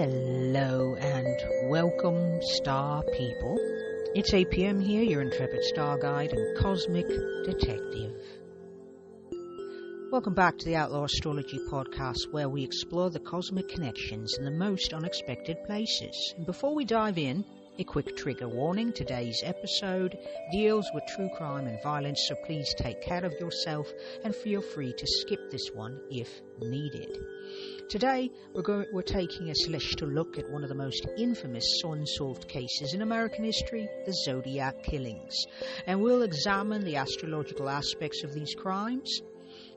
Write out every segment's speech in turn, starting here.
Hello and welcome, star people. It's 8 p.m. here, your intrepid star guide and cosmic detective. Welcome back to the Outlaw Astrology podcast, where we explore the cosmic connections in the most unexpected places. And before we dive in, a quick trigger warning. Today's episode deals with true crime and violence, so please take care of yourself and feel free to skip this one if needed. Today, we're taking a celestial look at one of the most infamous unsolved cases in American history, the Zodiac killings. And we'll examine the astrological aspects of these crimes.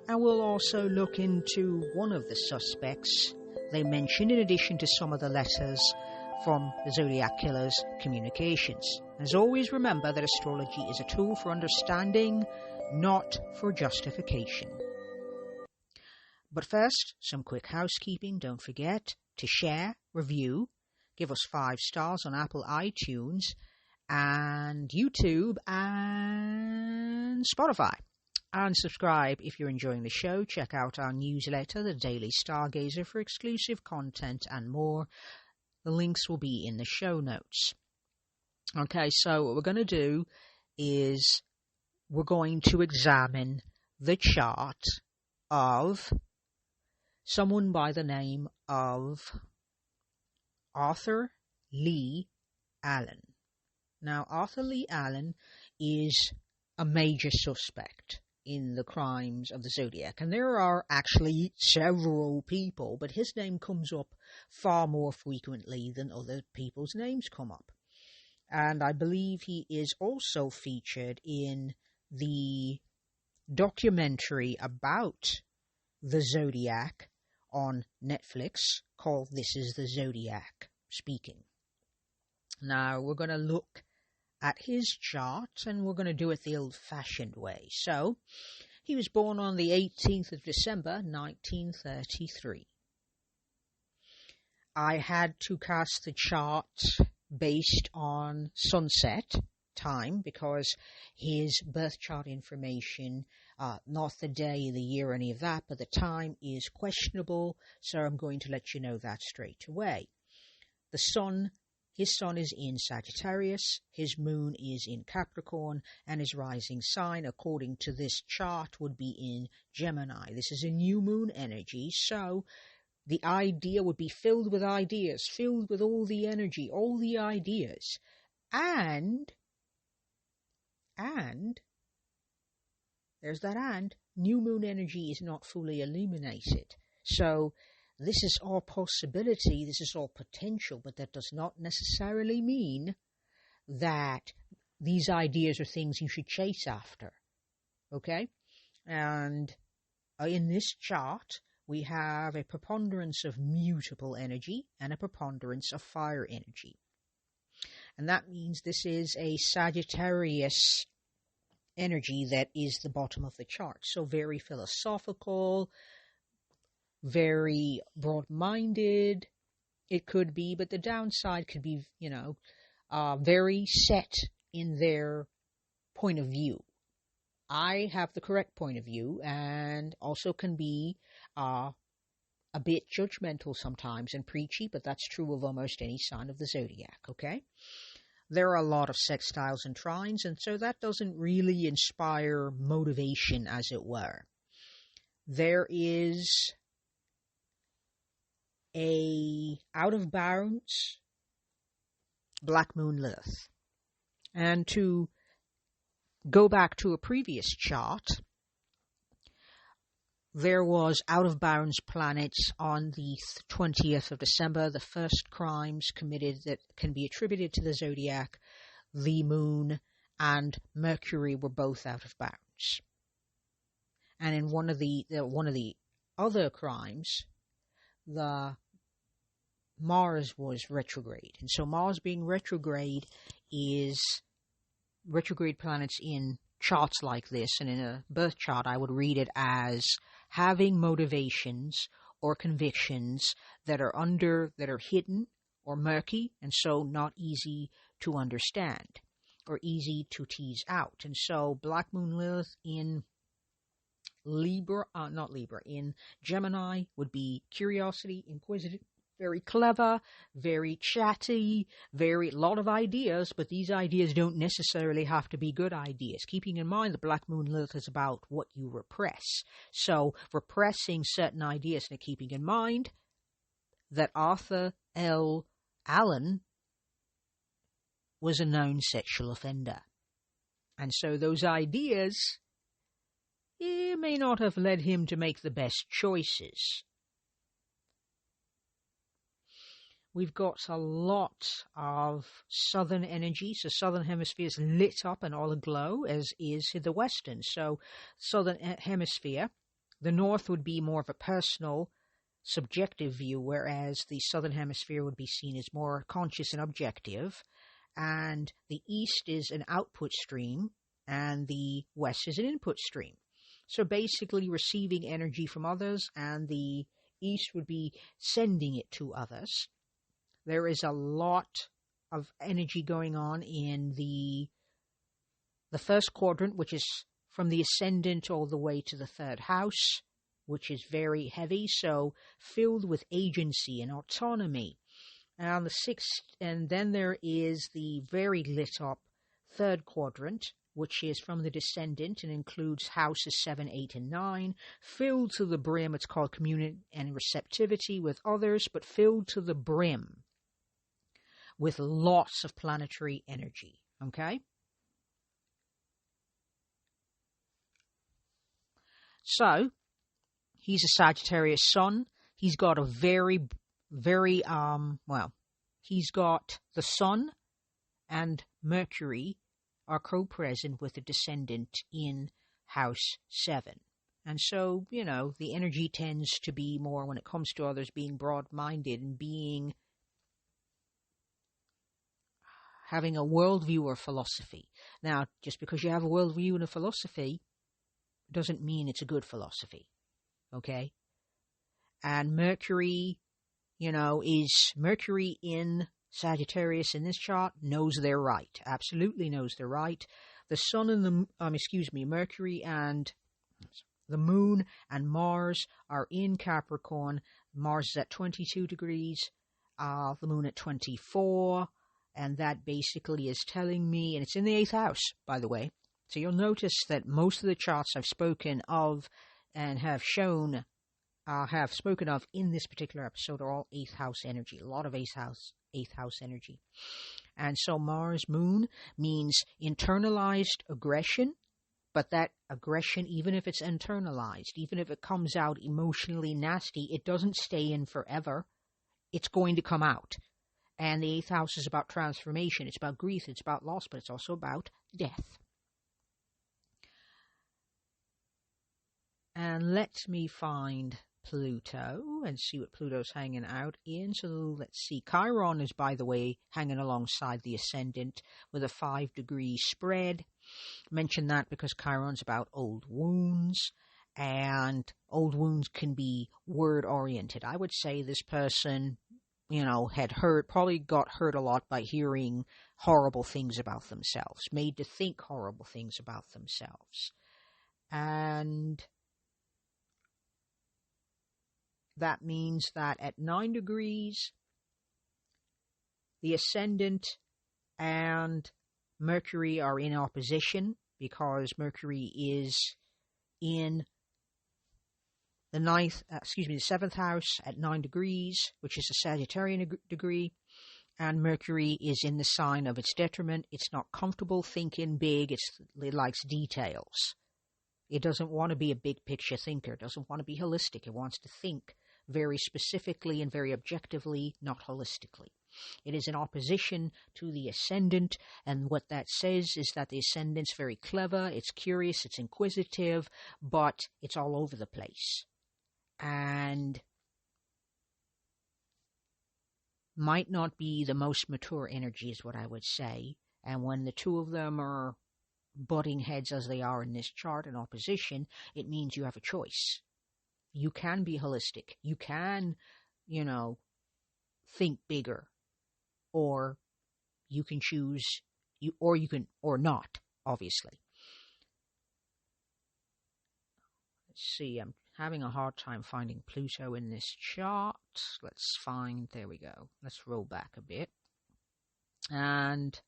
And we'll also look into one of the suspects they mentioned, in addition to some of the letters from the Zodiac killer's communications. As always, remember that astrology is a tool for understanding, not for justification. But first, some quick housekeeping. Don't forget to share, review, give us 5 stars on Apple iTunes and YouTube and Spotify. And subscribe if you're enjoying the show. Check out our newsletter, The Daily Stargazer, for exclusive content and more. The links will be in the show notes. Okay, so what we're going to do is we're going to examine the chart of someone by the name of Arthur Lee Allen. Now, Arthur Lee Allen is a major suspect in the crimes of the Zodiac. And there are actually several people, but his name comes up far more frequently than other people's names come up. And I believe he is also featured in the documentary about the Zodiac on Netflix called This is the Zodiac Speaking. Now, we're going to look at his chart, and we're going to do it the old-fashioned way. So, he was born on the 18th of December, 1933. I had to cast the chart based on sunset time because his birth chart information, not the day, the year, any of that, but the time is questionable, so I'm going to let you know that straight away. His sun is in Sagittarius, his moon is in Capricorn, and his rising sign, according to this chart, would be in Gemini. This is a new moon energy, so the idea would be filled with ideas, filled with all the energy, all the ideas. And, there's that and, new moon energy is not fully illuminated. So, this is all possibility, this is all potential, but that does not necessarily mean that these ideas are things you should chase after. Okay? And in this chart, we have a preponderance of mutable energy and a preponderance of fire energy. And that means this is a Sagittarius energy that is the bottom of the chart. So very philosophical, very broad-minded, it could be, but the downside could be, very set in their point of view. I have the correct point of view and also can be a bit judgmental sometimes and preachy, but that's true of almost any sign of the Zodiac, okay? There are a lot of sextiles and trines, and so that doesn't really inspire motivation, as it were. There is a out of bounds black moon Lilith. And to go back to a previous chart, there was out of bounds planets on the 20th of December. The first crimes committed that can be attributed to the Zodiac, the moon and Mercury, were both out of bounds. And in one of the other crimes, the Mars was retrograde. And so Mars being retrograde is retrograde planets in charts like this, and in a birth chart I would read it as having motivations or convictions that are hidden or murky, and so not easy to understand or easy to tease out. And so Black Moon Lilith in in Gemini would be curiosity, Very clever, very chatty, very lot of ideas, but these ideas don't necessarily have to be good ideas. Keeping in mind the Black Moon Lilith is about what you repress. So repressing certain ideas, and keeping in mind that Arthur L. Allen was a known sexual offender. And so those ideas may not have led him to make the best choices. We've got a lot of southern energy, so southern hemisphere is lit up and all aglow, as is the western. So southern hemisphere, the north would be more of a personal, subjective view, whereas the southern hemisphere would be seen as more conscious and objective. And the east is an output stream, and the west is an input stream. So basically receiving energy from others, and the east would be sending it to others. There is a lot of energy going on in the first quadrant, which is from the ascendant all the way to the third house, which is very heavy, so filled with agency and autonomy. And the sixth, and then there is the very lit up third quadrant, which is from the descendant and includes houses 7, 8, and 9, filled to the brim. It's called communion and receptivity with others, but filled to the brim with lots of planetary energy, okay? So, he's a Sagittarius sun. He's got a very, he's got the sun and Mercury are co-present with the descendant in house 7. And so, the energy tends to be more, when it comes to others, being broad-minded and having a worldview or philosophy. Now, just because you have a worldview and a philosophy doesn't mean it's a good philosophy, okay? And Mercury, is Mercury in Sagittarius in this chart knows they're right, absolutely knows they're right. The sun and Mercury and the moon and Mars are in Capricorn. Mars is at 22 degrees, the moon at 24. And that basically is telling me, and it's in the 8th house, by the way. So you'll notice that most of the charts I've spoken of and have spoken of in this particular episode are all 8th house energy. A lot of 8th house energy. And so Mars Moon means internalized aggression, but that aggression, even if it's internalized, even if it comes out emotionally nasty, it doesn't stay in forever. It's going to come out. And the 8th house is about transformation. It's about grief. It's about loss, but it's also about death. And let me find Pluto and see what Pluto's hanging out in. So let's see. Chiron is, by the way, hanging alongside the ascendant with a 5-degree spread. Mention that because Chiron's about old wounds. And old wounds can be word-oriented. I would say this person, probably got hurt a lot by hearing horrible things about themselves, made to think horrible things about themselves. And that means that at 9 degrees, the ascendant and Mercury are in opposition because Mercury is in the 7th house at 9 degrees, which is a Sagittarian degree, and Mercury is in the sign of its detriment. It's not comfortable thinking big. It likes details. It doesn't want to be a big picture thinker. It doesn't want to be holistic. It wants to think very specifically and very objectively, not holistically. It is in opposition to the ascendant, and what that says is that the ascendant's very clever, it's curious, it's inquisitive, but it's all over the place. And might not be the most mature energy is what I would say. And when the two of them are butting heads as they are in this chart in opposition, it means you have a choice. You can be holistic. You can, think bigger. Or you can choose, or not, obviously. Let's see, having a hard time finding Pluto in this chart. Let's find, there we go. Let's roll back a bit. And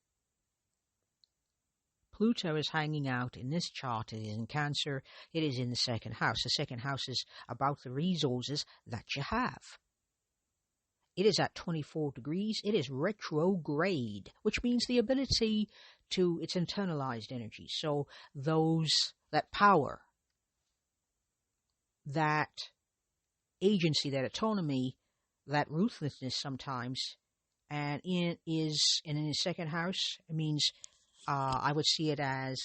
Pluto is hanging out in this chart. It is in Cancer. It is in the second house. The second house is about the resources that you have. It is at 24 degrees. It is retrograde, which means the ability to, it's internalized energy. So that power, that agency, that autonomy, that ruthlessness sometimes, and in the second house, it means I wouldn't see it as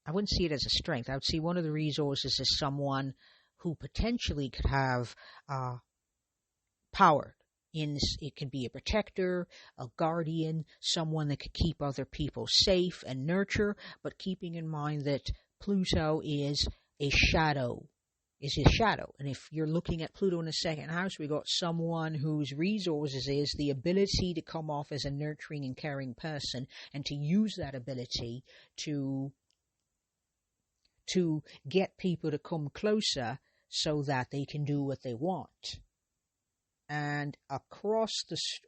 a strength. I would see one of the resources as someone who potentially could have power. It could be a protector, a guardian, someone that could keep other people safe and nurture, but keeping in mind that Pluto is a shadow. Is his shadow. And if you're looking at Pluto in the second house, we got someone whose resources is the ability to come off as a nurturing and caring person and to use that ability to get people to come closer so that they can do what they want. And across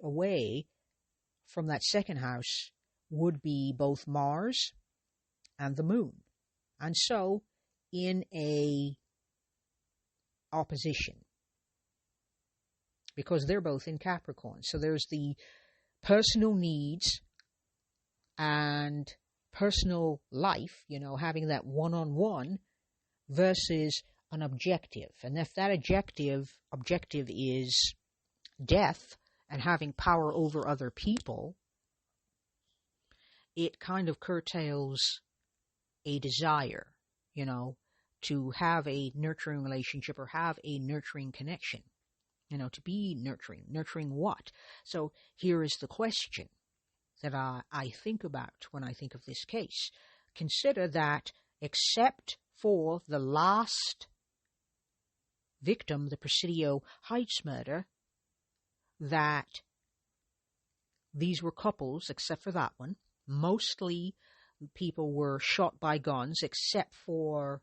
away from that second house would be both Mars and the Moon. And so in a opposition, because they're both in Capricorn. So there's the personal needs and personal life, having that one-on-one versus an objective. And if that objective is death and having power over other people, it kind of curtails a desire, to have a nurturing relationship or have a nurturing connection, to be nurturing. Nurturing what? So here is the question that I think about when I think of this case. Consider that except for the last victim, the Presidio Heights murder, that these were couples, except for that one. Mostly people were shot by guns, except for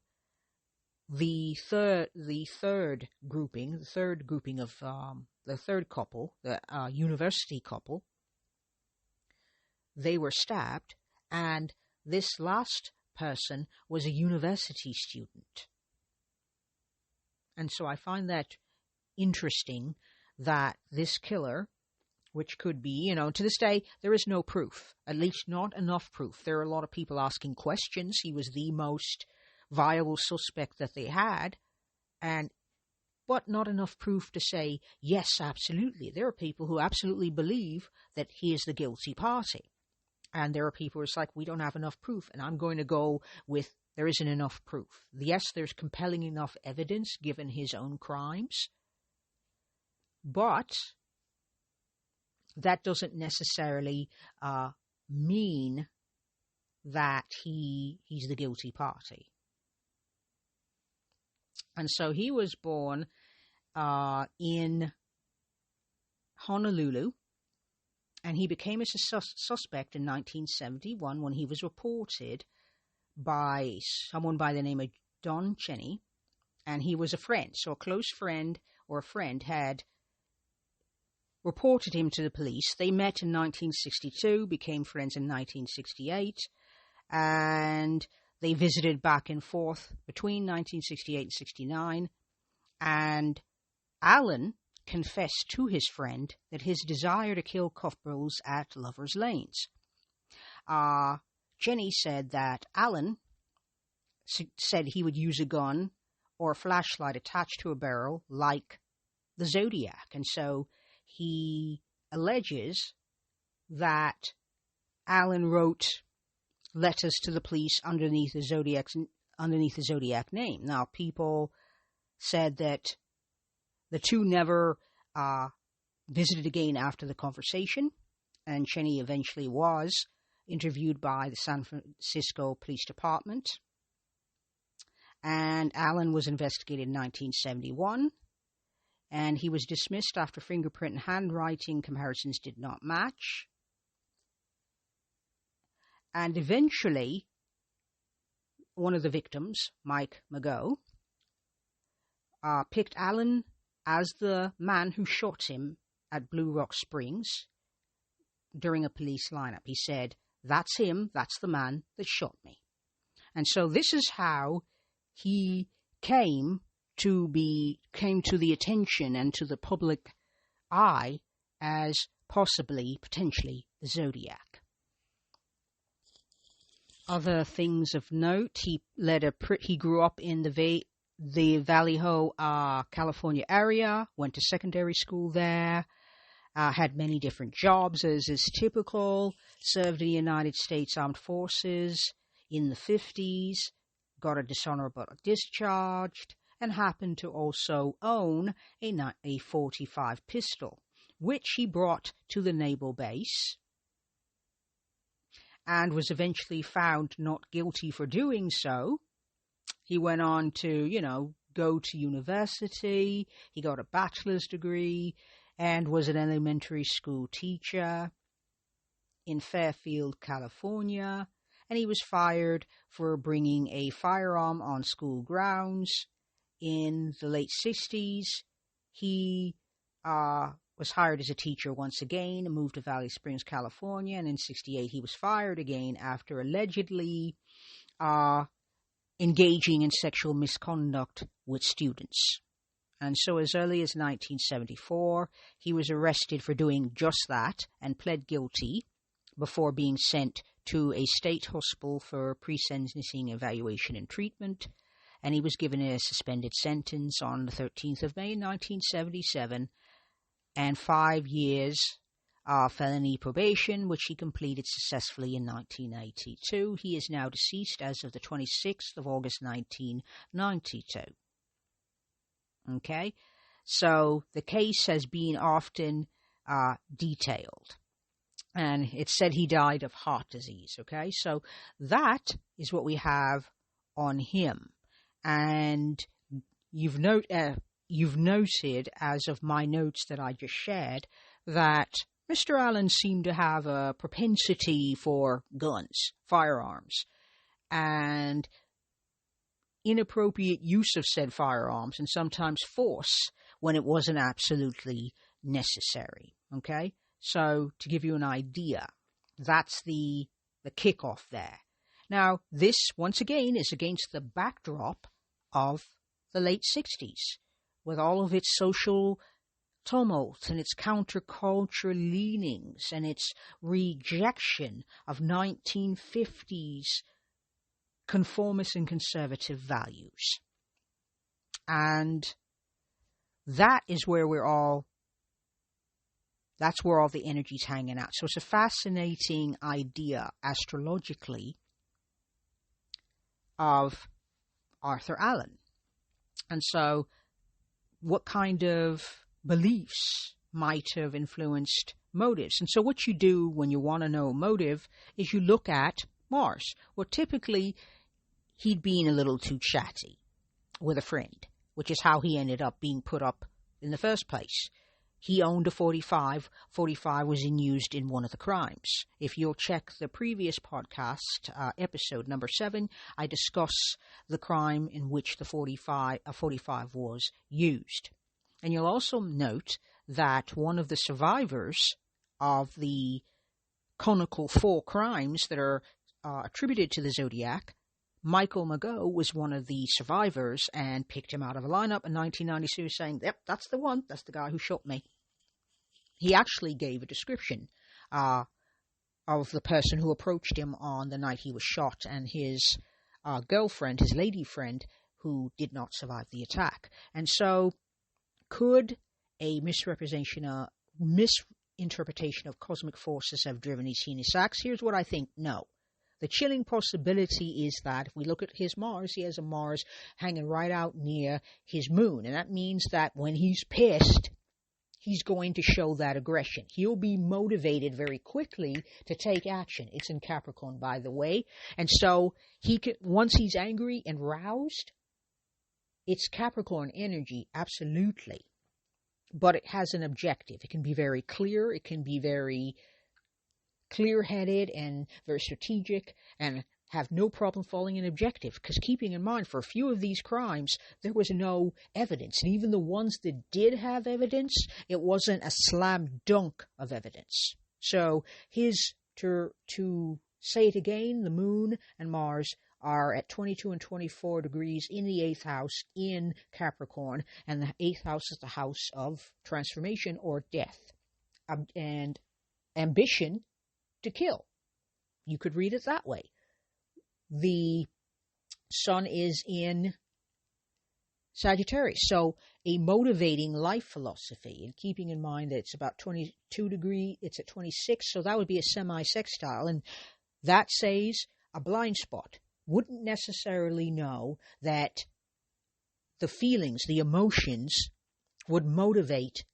the third grouping of the third couple, the university couple. They were stabbed, and this last person was a university student. And so I find that interesting that this killer, which could be, to this day, there is no proof, at least not enough proof. There are a lot of people asking questions. He was the most viable suspect that they had, but not enough proof to say, yes, absolutely. There are people who absolutely believe that he is the guilty party. And there are people who are like, we don't have enough proof, and I'm going to go with there isn't enough proof. Yes, there's compelling enough evidence given his own crimes, but that doesn't necessarily mean that he's the guilty party. And so he was born in Honolulu, and he became a suspect in 1971 when he was reported by someone by the name of Don Cheney, and he was a friend. So a close friend or a friend had reported him to the police. They met in 1962, became friends in 1968, and they visited back and forth between 1968 and 69, and Alan confessed to his friend that his desire to kill couples at lovers' lanes. Jenny said that Alan said he would use a gun or a flashlight attached to a barrel like the Zodiac, and so he alleges that Alan wrote letters to the police underneath the Zodiac name. Now, people said that the two never visited again after the conversation, and Cheney eventually was interviewed by the San Francisco Police Department, and Alan was investigated in 1971, and he was dismissed after fingerprint and handwriting comparisons did not match. And eventually, one of the victims, Mike Mago, picked Allen as the man who shot him at Blue Rock Springs during a police lineup. He said, "That's him, that's the man that shot me." And so this is how he came to the attention and to the public eye as potentially the Zodiac. Other things of note: he grew up in the Vallejo, California area, went to secondary school there, had many different jobs as is typical, served in the United States Armed Forces in the 50s, got a dishonorable discharge, and happened to also own a 45 pistol, which he brought to the naval base and was eventually found not guilty for doing so. He went on to, go to university. He got a bachelor's degree and was an elementary school teacher in Fairfield, California. And he was fired for bringing a firearm on school grounds. In the late 60s, he was hired as a teacher once again and moved to Valley Springs, California. And in 68, he was fired again after allegedly engaging in sexual misconduct with students. And so as early as 1974, he was arrested for doing just that and pled guilty before being sent to a state hospital for pre-sentencing evaluation and treatment. And he was given a suspended sentence on the 13th of May, 1977, and 5 years felony probation, which he completed successfully in 1982. He is now deceased as of the 26th of August, 1992. Okay, so the case has been often detailed, and it said he died of heart disease. Okay, so that is what we have on him, and you've noted, as of my notes that I just shared, that Mr. Allen seemed to have a propensity for guns, firearms, and inappropriate use of said firearms, and sometimes force when it wasn't absolutely necessary. Okay? So, to give you an idea, that's the kickoff there. Now, this, once again, is against the backdrop of the late 60s, with all of its social tumult and its counterculture leanings and its rejection of 1950s conformist and conservative values. And that's where all the energy's hanging out. So it's a fascinating idea astrologically of Arthur Allen. And so what kind of beliefs might have influenced motives? And so what you do when you want to know a motive is you look at Mars. Well, typically, he'd been a little too chatty with a friend, which is how he ended up being put up in the first place. He owned a 45. 45 was used in one of the crimes. If you'll check the previous podcast, episode number 7, I discuss the crime in which a 45 was used. And you'll also note that one of the survivors of the conical 4 crimes that are attributed to the Zodiac, Michael Mago, was one of the survivors and picked him out of a lineup in 1992 saying, "Yep, that's the one. That's the guy who shot me." He actually gave a description of the person who approached him on the night he was shot and his girlfriend, his lady friend, who did not survive the attack. And so could a misinterpretation of cosmic forces have driven these heinous acts? Here's what I think. No. The chilling possibility is that if we look at his Mars, he has a Mars hanging right out near his moon. And that means that when he's pissed, he's going to show that aggression. He'll be motivated very quickly to take action. It's in Capricorn, by the way. And so once he's angry and roused, it's Capricorn energy, absolutely. But it has an objective. It can be very clear. It can be very clear-headed and very strategic. And have no problem falling in objective, because keeping in mind, for a few of these crimes, there was no evidence. And even the ones that did have evidence, it wasn't a slam dunk of evidence. So to say it again, the moon and Mars are at 22 and 24 degrees in the 8th house in Capricorn, and the 8th house is the house of transformation or death and ambition to kill. You could read it that way. The sun is in Sagittarius, so a motivating life philosophy, and keeping in mind that it's about 22 degrees, it's at 26, so that would be a semi-sextile, and that says a blind spot. Wouldn't necessarily know that the feelings, the emotions would motivate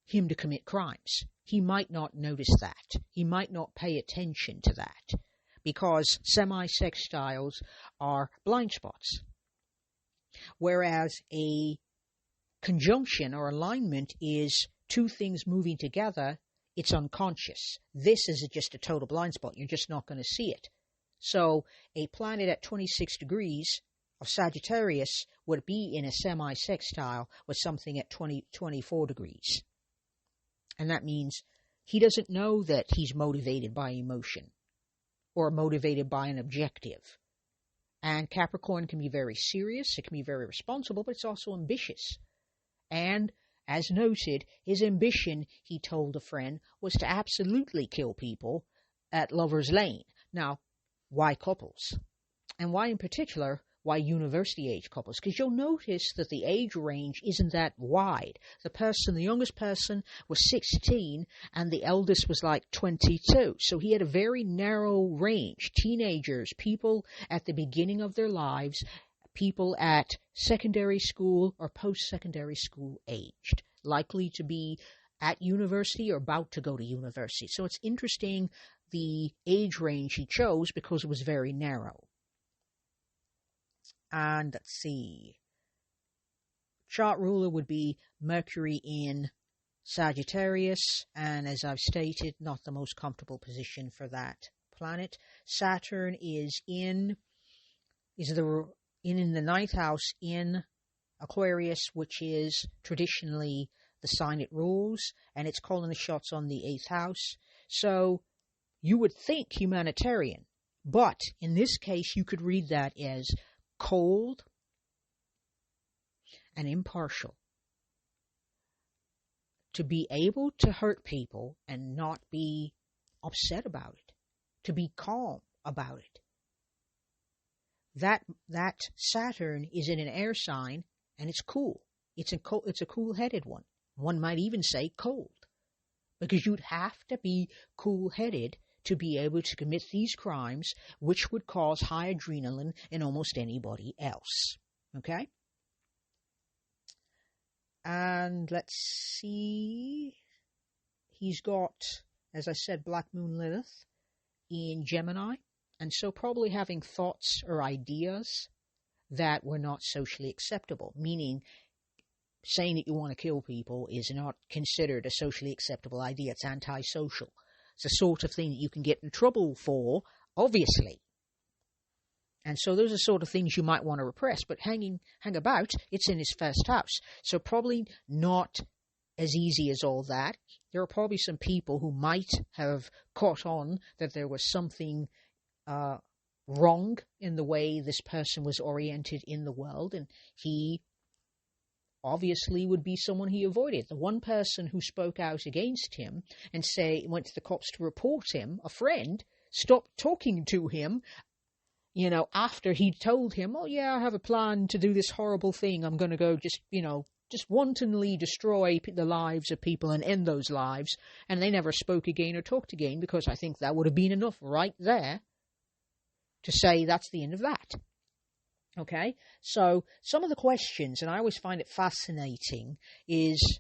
him to commit crimes. He might not notice that. He might not pay attention to that, because semi-sextiles are blind spots. Whereas a conjunction or alignment is two things moving together, it's unconscious. This is just a total blind spot. You're just not going to see it. So a planet at 26 degrees of Sagittarius would be in a semi-sextile with something at 24 degrees. And that means he doesn't know that he's motivated by emotion or motivated by an objective. And Capricorn can be very serious, it can be very responsible, but it's also ambitious. And, as noted, his ambition, he told a friend, was to absolutely kill people at Lover's Lane. Now, why couples? And why in particular, why university-age couples? Because you'll notice that the age range isn't that wide. The youngest person was 16, and the eldest was like 22. So he had a very narrow range. Teenagers, people at the beginning of their lives, people at secondary school or post-secondary school aged, likely to be at university or about to go to university. So it's interesting the age range he chose because it was very narrow. And let's see. Chart ruler would be Mercury in Sagittarius, and as I've stated, not the most comfortable position for that planet. Saturn is in the 9th house in Aquarius, which is traditionally the sign it rules, and it's calling the shots on the 8th house. So you would think humanitarian, but in this case you could read that as cold and impartial. To be able to hurt people and not be upset about it. To be calm about it. That Saturn is in an air sign, and it's cool. It's a cool-headed one. One might even say cold. Because you'd have to be cool-headed to be able to commit these crimes, which would cause high adrenaline in almost anybody else. Okay? And let's see. He's got, as I said, Black Moon Lilith in Gemini. And so probably having thoughts or ideas that were not socially acceptable. Meaning, saying that you want to kill people is not considered a socially acceptable idea. It's antisocial. It's the sort of thing that you can get in trouble for, obviously. And so those are the sort of things you might want to repress. But hang about, it's in his first house. So probably not as easy as all that. There are probably some people who might have caught on that there was something wrong in the way this person was oriented in the world. And he obviously would be someone he avoided. The one person who spoke out against him and went to the cops to report him, a friend, stopped talking to him, after he'd told him, oh yeah, I have a plan to do this horrible thing. I'm going to go just wantonly destroy the lives of people and end those lives. And they never spoke again or talked again, because I think that would have been enough right there to say that's the end of that. Okay, so some of the questions, and I always find it fascinating, is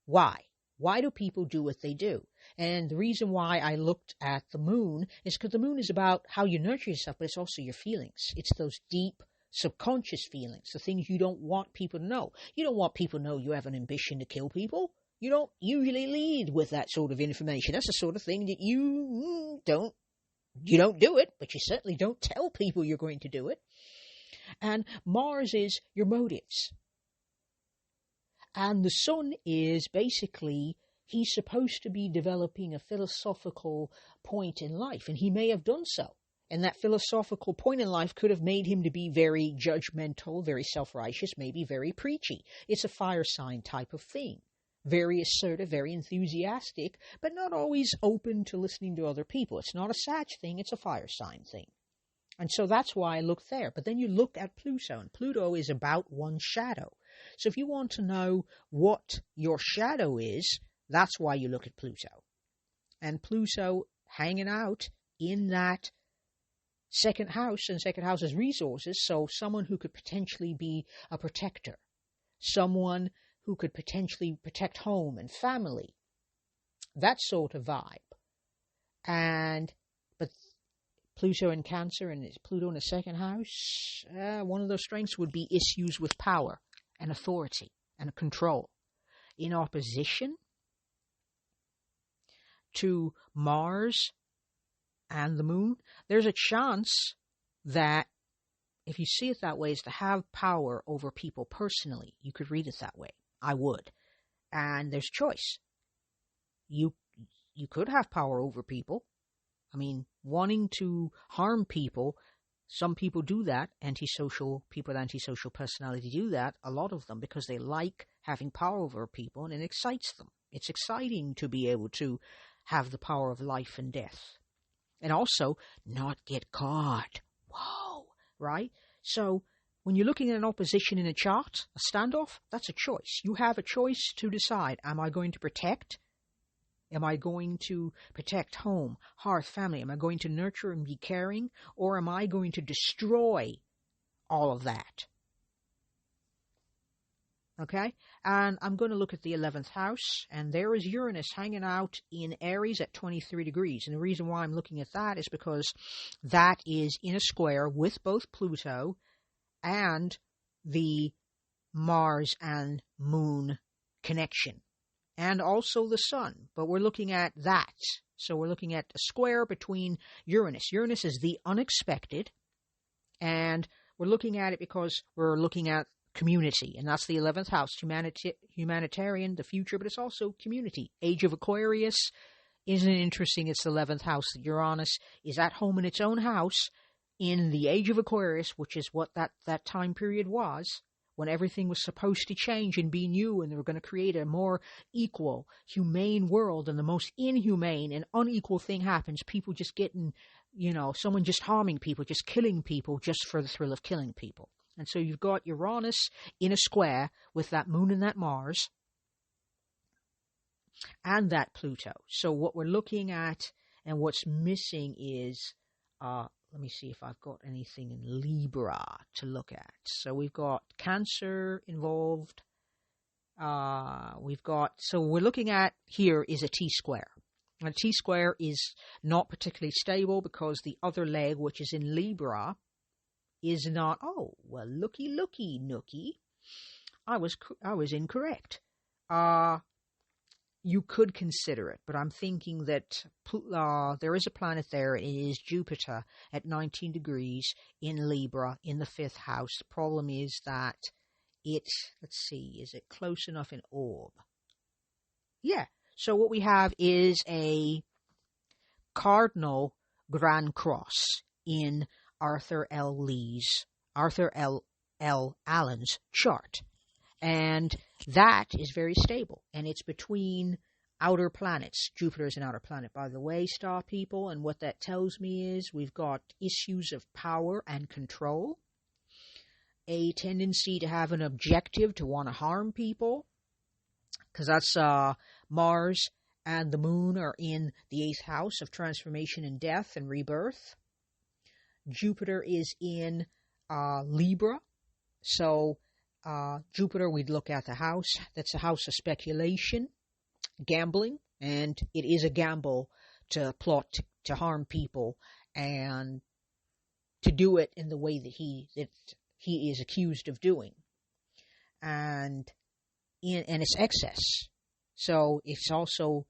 why? Why do people do what they do? And the reason why I looked at the moon is because the moon is about how you nurture yourself, but it's also your feelings. It's those deep subconscious feelings, the things you don't want people to know. You don't want people to know you have an ambition to kill people. You don't usually lead with that sort of information. That's the sort of thing that you don't You don't do it, but you certainly don't tell people you're going to do it. And Mars is your motives. And the sun is basically, he's supposed to be developing a philosophical point in life, and he may have done so. And that philosophical point in life could have made him to be very judgmental, very self-righteous, maybe very preachy. It's a fire sign type of thing. Very assertive, very enthusiastic, but not always open to listening to other people. It's not a Sag thing, it's a fire sign thing. And so that's why I look there. But then you look at Pluto, and Pluto is about one's shadow. So if you want to know what your shadow is, that's why you look at Pluto. And Pluto hanging out in that second house, and second house is resources, so someone who could potentially be a protector, someone who could potentially protect home and family, that sort of vibe. But Pluto in Cancer and Pluto in the second house, one of those strengths would be issues with power and authority and control. In opposition to Mars and the moon, there's a chance that, if you see it that way, is to have power over people personally. You could read it that way. I would. And there's choice. You could have power over people. I mean, wanting to harm people, some people do that. People with antisocial personality do that, a lot of them, because they like having power over people and it excites them. It's exciting to be able to have the power of life and death. And also, not get caught. Whoa, right? So, when you're looking at an opposition in a chart, a standoff, that's a choice. You have a choice to decide, am I going to protect? Am I going to protect home, hearth, family? Am I going to nurture and be caring? Or am I going to destroy all of that? Okay? And I'm going to look at the 11th house, and there is Uranus hanging out in Aries at 23 degrees. And the reason why I'm looking at that is because that is in a square with both Pluto and the Mars and Moon connection, and also the Sun. But we're looking at that. So we're looking at a square between Uranus. Uranus is the unexpected, and we're looking at it because we're looking at community, and that's the 11th house, humanitarian, the future, but it's also community. Age of Aquarius, isn't it interesting? It's the 11th house. Uranus is at home in its own house in the Age of Aquarius, which is what that time period was, when everything was supposed to change and be new, and they were going to create a more equal, humane world, and the most inhumane and unequal thing happens. People just getting, someone just harming people, just killing people just for the thrill of killing people. And so you've got Uranus in a square with that moon and that Mars and that Pluto. So what we're looking at and what's missing is, let me see if I've got anything in Libra to look at. So we've got Cancer involved. So we're looking at here is a T-square. And a T-square is not particularly stable because the other leg, which is in Libra, is not. Oh, well, looky, nookie. I was incorrect. You could consider it, but I'm thinking that there is a planet there. It is Jupiter at 19 degrees in Libra in the 5th house. The problem is that let's see, is it close enough in orb? Yeah. So what we have is a cardinal Grand Cross in Arthur L. Allen's chart. And that is very stable. And it's between outer planets. Jupiter is an outer planet, by the way, star people. And what that tells me is we've got issues of power and control, a tendency to have an objective to want to harm people, because that's Mars and the moon are in the 8th house of transformation and death and rebirth. Jupiter is in Libra. So Jupiter, we'd look at the house. That's a house of speculation, gambling, and it is a gamble to plot to harm people and to do it in the way that he is accused of doing. And it's excess. So it's also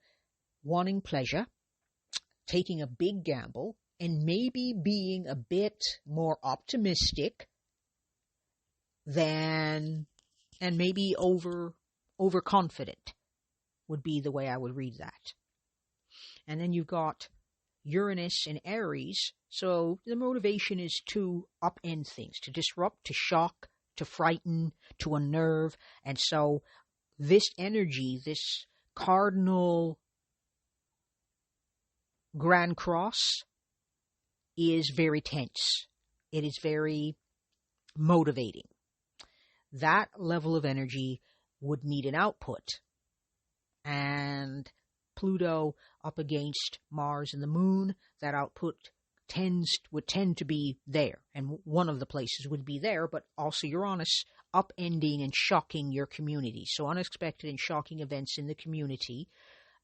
wanting pleasure, taking a big gamble, and maybe being a bit more optimistic than, and maybe overconfident would be the way I would read that. And then you've got Uranus in Aries, so the motivation is to upend things, to disrupt, to shock, to frighten, to unnerve. And so this energy, this cardinal Grand Cross, is very tense. It is very motivating. That level of energy would need an output. And Pluto up against Mars and the Moon, that output would tend to be there. And one of the places would be there, but also Uranus upending and shocking your community. So unexpected and shocking events in the community,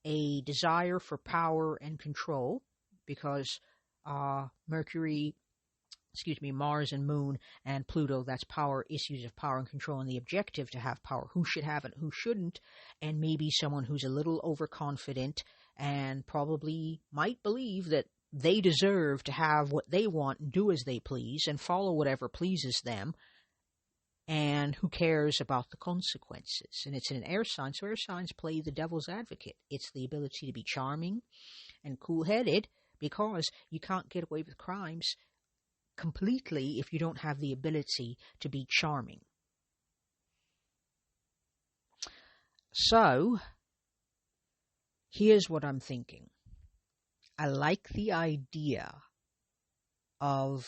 a desire for power and control, because Mars and Moon and Pluto, that's power, issues of power and control, and the objective to have power, who should have it, who shouldn't, and maybe someone who's a little overconfident and probably might believe that they deserve to have what they want and do as they please and follow whatever pleases them, and who cares about the consequences. And it's in an air sign, so air signs play the devil's advocate. It's the ability to be charming and cool-headed, because you can't get away with crimes completely if you don't have the ability to be charming. So, here's what I'm thinking. I like the idea of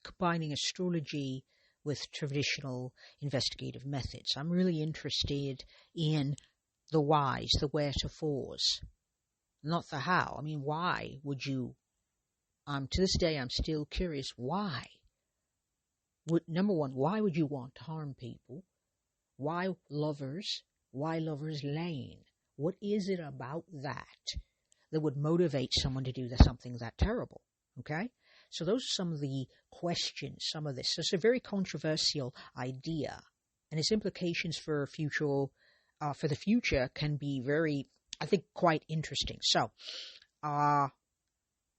combining astrology with traditional investigative methods. I'm really interested in the whys, the where-to-fors, not the how. I mean, why would you... to this day, I'm still curious, why? Number one, why would you want to harm people? Why Lovers? Why Lovers Lane? What is it about that would motivate someone to do something that terrible? Okay? So those are some of the questions, some of this. It's a very controversial idea, and its implications for the future can be very, I think, quite interesting. So,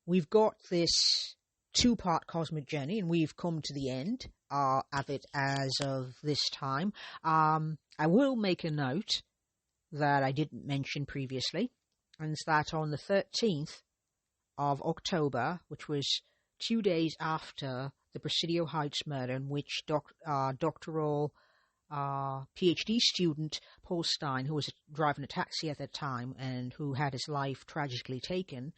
we've got this two-part cosmic journey, and we've come to the end of it as of this time. I will make a note that I didn't mention previously, and it's that on the 13th of October, which was 2 days after the Presidio Heights murder, in which doctoral PhD student Paul Stein, who was driving a taxi at that time and who had his life tragically taken,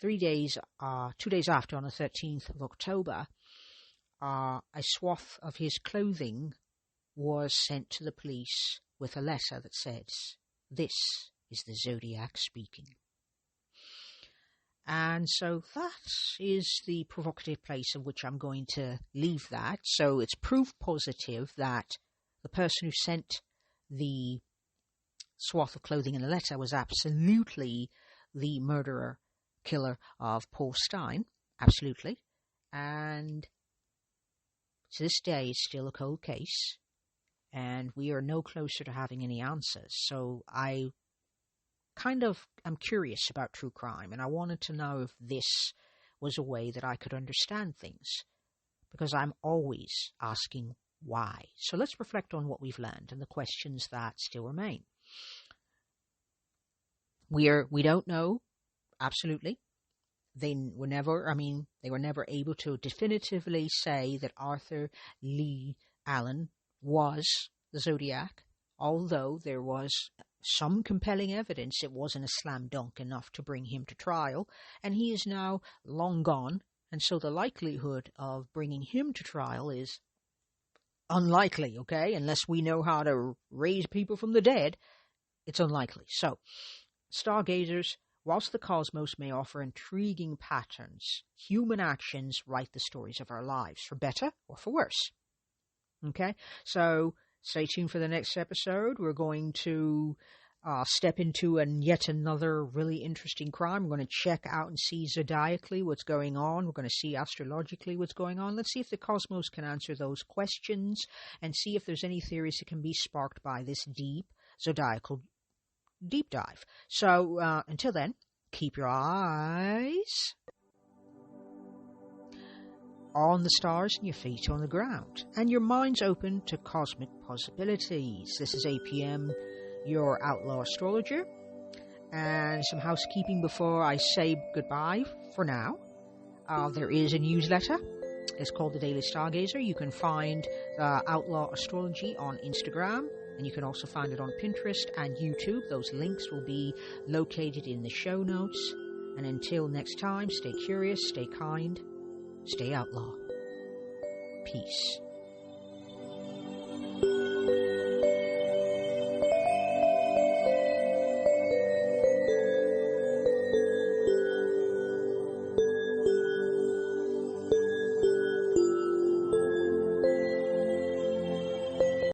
2 days after, on the 13th of October, a swath of his clothing was sent to the police with a letter that says, "This is the Zodiac speaking." And so that is the provocative place in which I'm going to leave that. So it's proof positive that the person who sent the swath of clothing in the letter was absolutely the murderer, killer of Paul Stein. Absolutely. And to this day, it's still a cold case. And we are no closer to having any answers. So I'm curious about true crime, and I wanted to know if this was a way that I could understand things, because I'm always asking why. So let's reflect on what we've learned and the questions that still remain. We don't know, absolutely. They were never able to definitively say that Arthur Lee Allen was the Zodiac, although there was some compelling evidence it wasn't a slam dunk enough to bring him to trial, and he is now long gone, and so the likelihood of bringing him to trial is unlikely, okay? Unless we know how to raise people from the dead, it's unlikely. So, stargazers, whilst the cosmos may offer intriguing patterns, human actions write the stories of our lives, for better or for worse. Okay? So, stay tuned for the next episode. We're going to step into yet another really interesting crime. We're going to check out and see zodiacally what's going on. We're going to see astrologically what's going on. Let's see if the cosmos can answer those questions and see if there's any theories that can be sparked by this deep zodiacal deep dive. So until then, keep your eyes on the stars and your feet on the ground, and your mind's open to cosmic possibilities. This is APM, your outlaw astrologer, and some housekeeping before I say goodbye for now. There is a newsletter. It's called the Daily Stargazer. You can find Outlaw Astrology on Instagram, and you can also find it on Pinterest and YouTube. Those links will be located in the show notes. And until next time, stay curious, stay kind, stay outlaw. Peace.